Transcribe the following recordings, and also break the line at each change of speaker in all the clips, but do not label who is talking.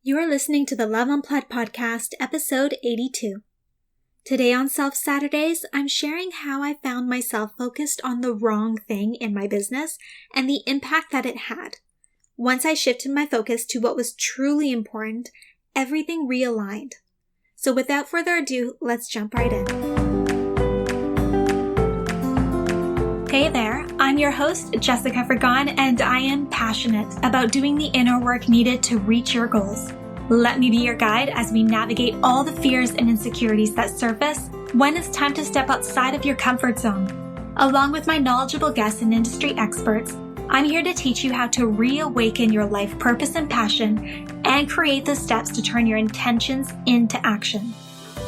You are listening to the Love Unplugged podcast, episode 82. Today on Self Saturdays, I'm sharing how I found myself focused on the wrong thing in my business and the impact that it had. Once I shifted my focus to what was truly important, everything realigned. So without further ado, let's jump right in. Hey there, I'm your host, Jessica Fergon, and I am passionate about doing the inner work needed to reach your goals. Let me be your guide as we navigate all the fears and insecurities that surface when it's time to step outside of your comfort zone. Along with my knowledgeable guests and industry experts, I'm here to teach you how to reawaken your life purpose and passion and create the steps to turn your intentions into action.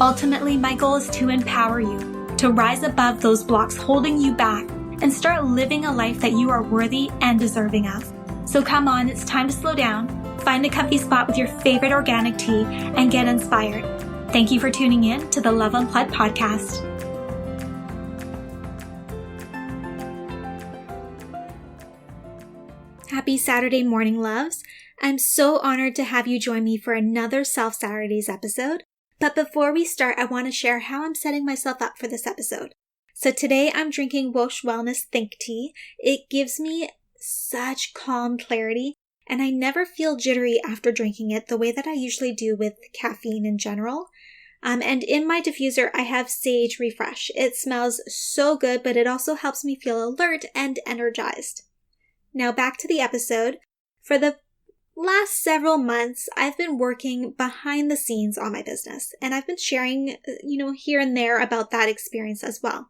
Ultimately, my goal is to empower you to rise above those blocks holding you back and start living a life that you are worthy and deserving of. So come on, it's time to slow down, find a comfy spot with your favorite organic tea, and get inspired. Thank you for tuning in to the Love Unplugged podcast. Happy Saturday morning, loves. I'm so honored to have you join me for another Self Saturdays episode. But before we start, I want to share how I'm setting myself up for this episode. So today I'm drinking Welsh Wellness Think Tea. It gives me such calm clarity, and I never feel jittery after drinking it the way that I usually do with caffeine in general. And in my diffuser, I have Sage Refresh. It smells so good, but it also helps me feel alert and energized. Now back to the episode. For the last several months, I've been working behind the scenes on my business, and I've been sharing, here and there about that experience as well.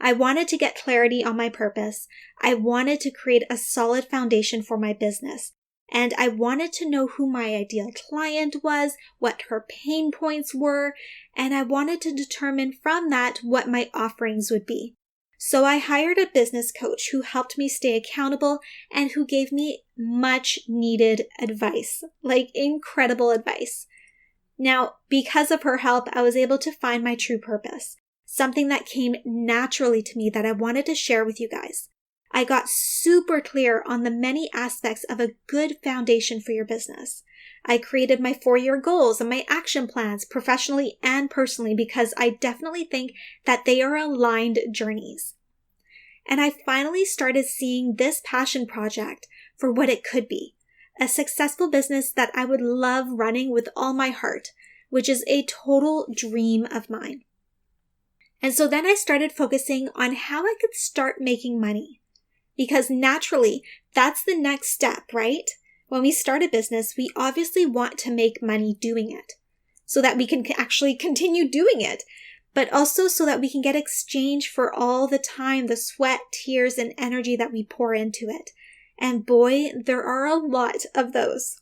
I wanted to get clarity on my purpose. I wanted to create a solid foundation for my business. And I wanted to know who my ideal client was, what her pain points were, and I wanted to determine from that what my offerings would be. So I hired a business coach who helped me stay accountable and who gave me much needed advice, like incredible advice. Now, because of her help, I was able to find my true purpose. Something that came naturally to me that I wanted to share with you guys. I got super clear on the many aspects of a good foundation for your business. I created my 4-year goals and my action plans professionally and personally because I definitely think that they are aligned journeys. And I finally started seeing this passion project for what it could be. A successful business that I would love running with all my heart, which is a total dream of mine. And so then I started focusing on how I could start making money. Because naturally, that's the next step, right? When we start a business, we obviously want to make money doing it so that we can actually continue doing it, but also so that we can get exchange for all the time, the sweat, tears, and energy that we pour into it. And boy, there are a lot of those.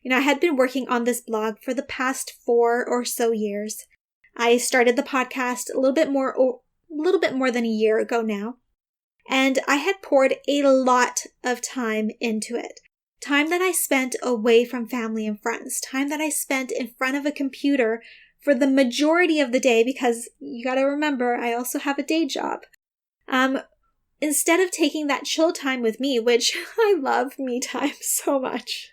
I had been working on this blog for the past 4 or so years. I started the podcast a little bit more than a year ago now, and I had poured a lot of time into it. Time that I spent away from family and friends, time that I spent in front of a computer for the majority of the day because you gotta remember, I also have a day job. Instead of taking that chill time with me, which I love me time so much.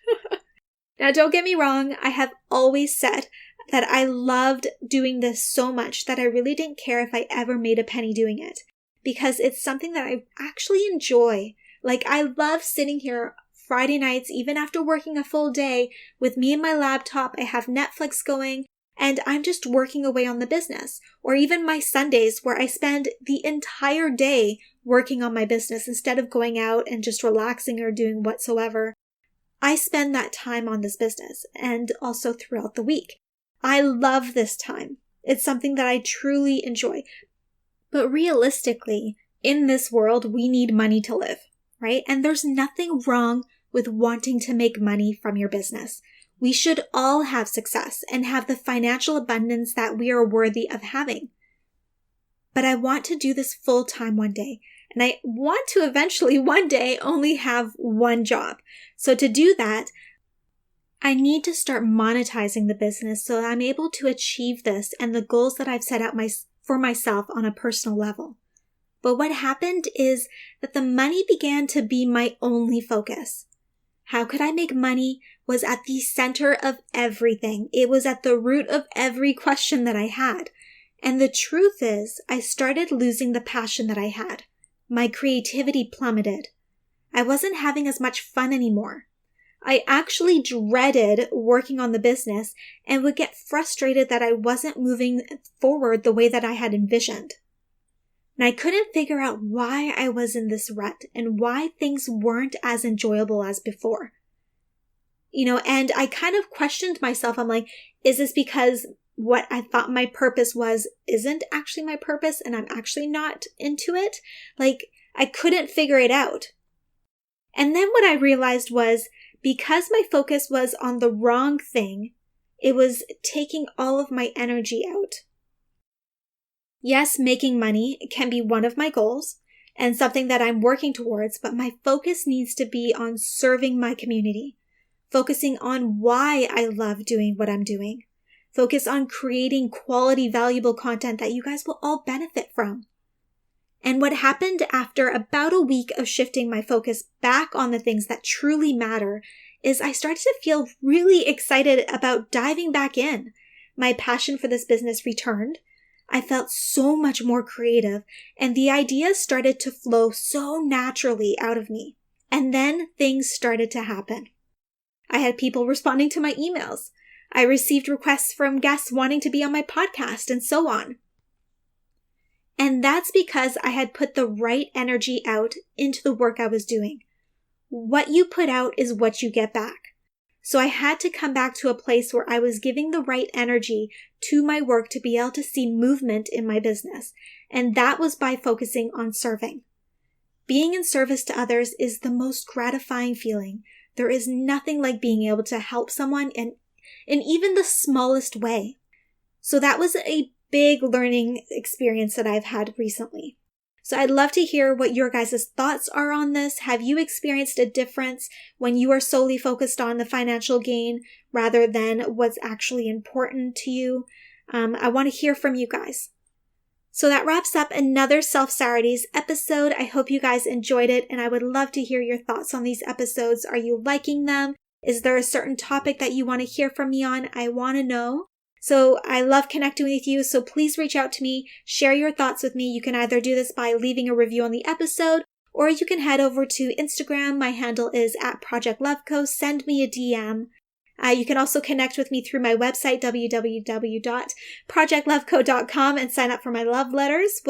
Now, don't get me wrong, I have always said that I loved doing this so much that I really didn't care if I ever made a penny doing it because it's something that I actually enjoy. Like, I love sitting here Friday nights, even after working a full day with me and my laptop. I have Netflix going and I'm just working away on the business. Or even my Sundays where I spend the entire day working on my business instead of going out and just relaxing or doing whatsoever. I spend that time on this business and also throughout the week. I love this time. It's something that I truly enjoy. But realistically, in this world, we need money to live, right? And there's nothing wrong with wanting to make money from your business. We should all have success and have the financial abundance that we are worthy of having. But I want to do this full time one day. And I want to eventually one day only have one job. So to do that, I need to start monetizing the business so I'm able to achieve this and the goals that I've set out for myself on a personal level. But what happened is that the money began to be my only focus. How could I make money was at the center of everything. It was at the root of every question that I had. And the truth is, I started losing the passion that I had. My creativity plummeted. I wasn't having as much fun anymore. I actually dreaded working on the business and would get frustrated that I wasn't moving forward the way that I had envisioned. And I couldn't figure out why I was in this rut and why things weren't as enjoyable as before. And I kind of questioned myself. I'm like, is this because what I thought my purpose was isn't actually my purpose and I'm actually not into it? Like, I couldn't figure it out. And then what I realized was, because my focus was on the wrong thing, it was taking all of my energy out. Yes, making money can be one of my goals and something that I'm working towards, but my focus needs to be on serving my community, focusing on why I love doing what I'm doing, focus on creating quality, valuable content that you guys will all benefit from. And what happened after about a week of shifting my focus back on the things that truly matter is I started to feel really excited about diving back in. My passion for this business returned. I felt so much more creative, and the ideas started to flow so naturally out of me. And then things started to happen. I had people responding to my emails. I received requests from guests wanting to be on my podcast and so on. And that's because I had put the right energy out into the work I was doing. What you put out is what you get back. So I had to come back to a place where I was giving the right energy to my work to be able to see movement in my business. And that was by focusing on serving. Being in service to others is the most gratifying feeling. There is nothing like being able to help someone in even the smallest way. So that was a big learning experience that I've had recently. So I'd love to hear what your guys' thoughts are on this. Have you experienced a difference when you are solely focused on the financial gain rather than what's actually important to you? I want to hear from you guys. So that wraps up another Self-Saturdays episode. I hope you guys enjoyed it, and I would love to hear your thoughts on these episodes. Are you liking them? Is there a certain topic that you want to hear from me on? I want to know. So I love connecting with you, so please reach out to me, share your thoughts with me. You can either do this by leaving a review on the episode, or you can head over to Instagram. My handle is @ProjectLoveCo. Send me a DM. You can also connect with me through my website, www.projectloveco.com, and sign up for my love letters,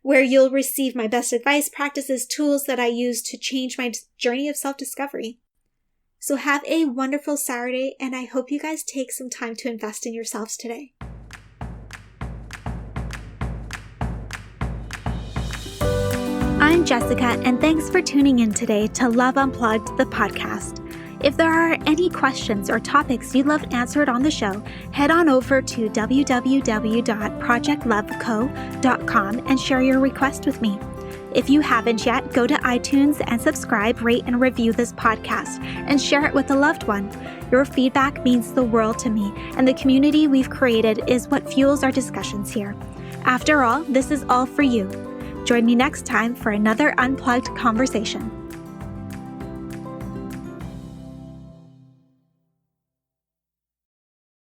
where you'll receive my best advice, practices, tools that I use to change my journey of self-discovery. So have a wonderful Saturday, and I hope you guys take some time to invest in yourselves today. I'm Jessica, and thanks for tuning in today to Love Unplugged, the podcast. If there are any questions or topics you'd love answered on the show, head on over to www.projectloveco.com and share your request with me. If you haven't yet, go to iTunes and subscribe, rate, and review this podcast and share it with a loved one. Your feedback means the world to me, and the community we've created is what fuels our discussions here. After all, this is all for you. Join me next time for another unplugged conversation.